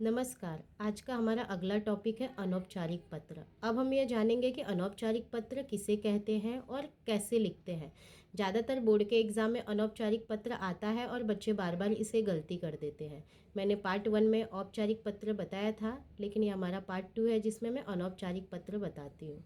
नमस्कार। आज का हमारा अगला टॉपिक है अनौपचारिक पत्र। अब हम ये जानेंगे कि अनौपचारिक पत्र किसे कहते हैं और कैसे लिखते हैं। ज़्यादातर बोर्ड के एग्ज़ाम में अनौपचारिक पत्र आता है और बच्चे बार बार इसे गलती कर देते हैं। मैंने पार्ट 1 में औपचारिक पत्र बताया था, लेकिन ये हमारा पार्ट 2 है जिसमें मैं अनौपचारिक पत्र बताती हूँ।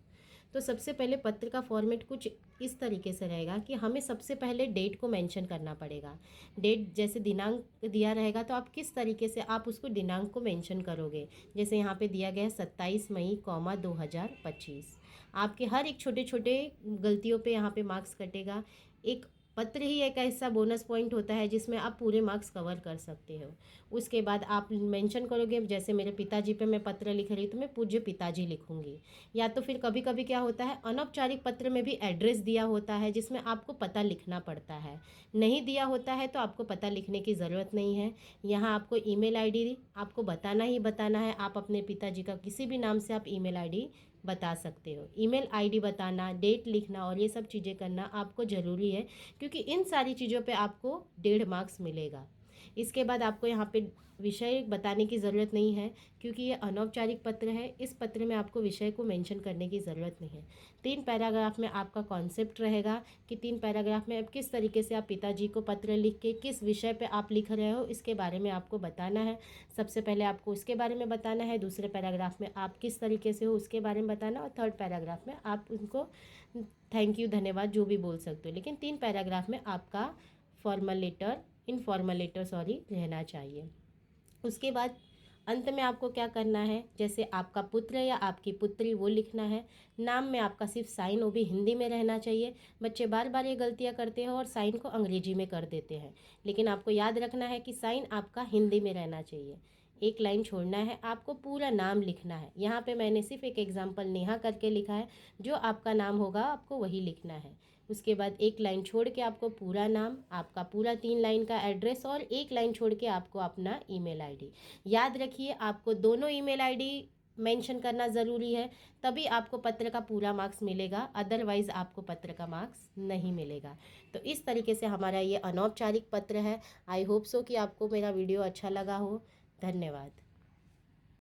तो सबसे पहले पत्र का फॉर्मेट कुछ इस तरीके से रहेगा कि हमें सबसे पहले डेट को मेंशन करना पड़ेगा। डेट जैसे दिनांक दिया रहेगा तो आप किस तरीके से आप उसको दिनांक को मेंशन करोगे। जैसे यहाँ पे दिया गया है 27 मई 2025। आपके हर एक छोटे छोटे गलतियों पे यहाँ पे मार्क्स कटेगा। एक पत्र ही एक ऐसा बोनस पॉइंट होता है जिसमें आप पूरे मार्क्स कवर कर सकते हो। उसके बाद आप मेंशन करोगे, जैसे मेरे पिताजी पे मैं पत्र लिख रही तो मैं पूज्य पिताजी लिखूंगी। या तो फिर कभी कभी क्या होता है, अनौपचारिक पत्र में भी एड्रेस दिया होता है जिसमें आपको पता लिखना पड़ता है। नहीं दिया होता है तो आपको पता लिखने की ज़रूरत नहीं है। यहाँ आपको ईमेल आईडी आपको बताना ही बताना है। आप अपने पिताजी का किसी भी नाम से आप ईमेल आईडी बता सकते हो। ईमेल आईडी बताना, डेट लिखना और ये सब चीज़ें करना आपको ज़रूरी है, क्योंकि इन सारी चीज़ों पे आपको 1.5 मार्क्स मिलेगा। इसके बाद आपको यहाँ पे विषय बताने की ज़रूरत नहीं है, क्योंकि ये अनौपचारिक पत्र है। इस पत्र में आपको विषय को मेंशन करने की ज़रूरत नहीं है। 3 पैराग्राफ में आपका कॉन्सेप्ट रहेगा कि 3 पैराग्राफ में अब किस तरीके से आप पिताजी को पत्र लिख के किस विषय पे आप लिख रहे हो इसके बारे में आपको बताना है। सबसे पहले आपको उसके बारे में बताना है, दूसरे पैराग्राफ में आप किस तरीके से हो उसके बारे में बताना, और थर्ड पैराग्राफ में आप उनको थैंक यू, धन्यवाद जो भी बोल सकते हो। लेकिन 3 पैराग्राफ में आपका formal letter, informal letter sorry, रहना चाहिए। उसके बाद अंत में आपको क्या करना है, जैसे आपका पुत्र या आपकी पुत्री वो लिखना है। नाम में आपका सिर्फ साइन, वो भी हिंदी में रहना चाहिए। बच्चे बार बार ये गलतियां करते हैं और साइन को अंग्रेजी में कर देते हैं, लेकिन आपको याद रखना है कि साइन आपका हिंदी में रहना चाहिए। एक लाइन छोड़ना है, आपको पूरा नाम लिखना है। यहाँ पे मैंने सिर्फ एक एग्जाम्पल नेहा करके लिखा है, जो आपका नाम होगा आपको वही लिखना है। उसके बाद एक लाइन छोड़ के आपको पूरा नाम, आपका पूरा 3 लाइन का एड्रेस और एक लाइन छोड़ के आपको अपना ईमेल आईडी। याद रखिए आपको दोनों ईमेल आईडी मेंशन करना ज़रूरी है, तभी आपको पत्र का पूरा मार्क्स मिलेगा, अदरवाइज़ आपको पत्र का मार्क्स नहीं मिलेगा। तो इस तरीके से हमारा ये अनौपचारिक पत्र है। आई होप सो कि आपको मेरा वीडियो अच्छा लगा हो। धन्यवाद।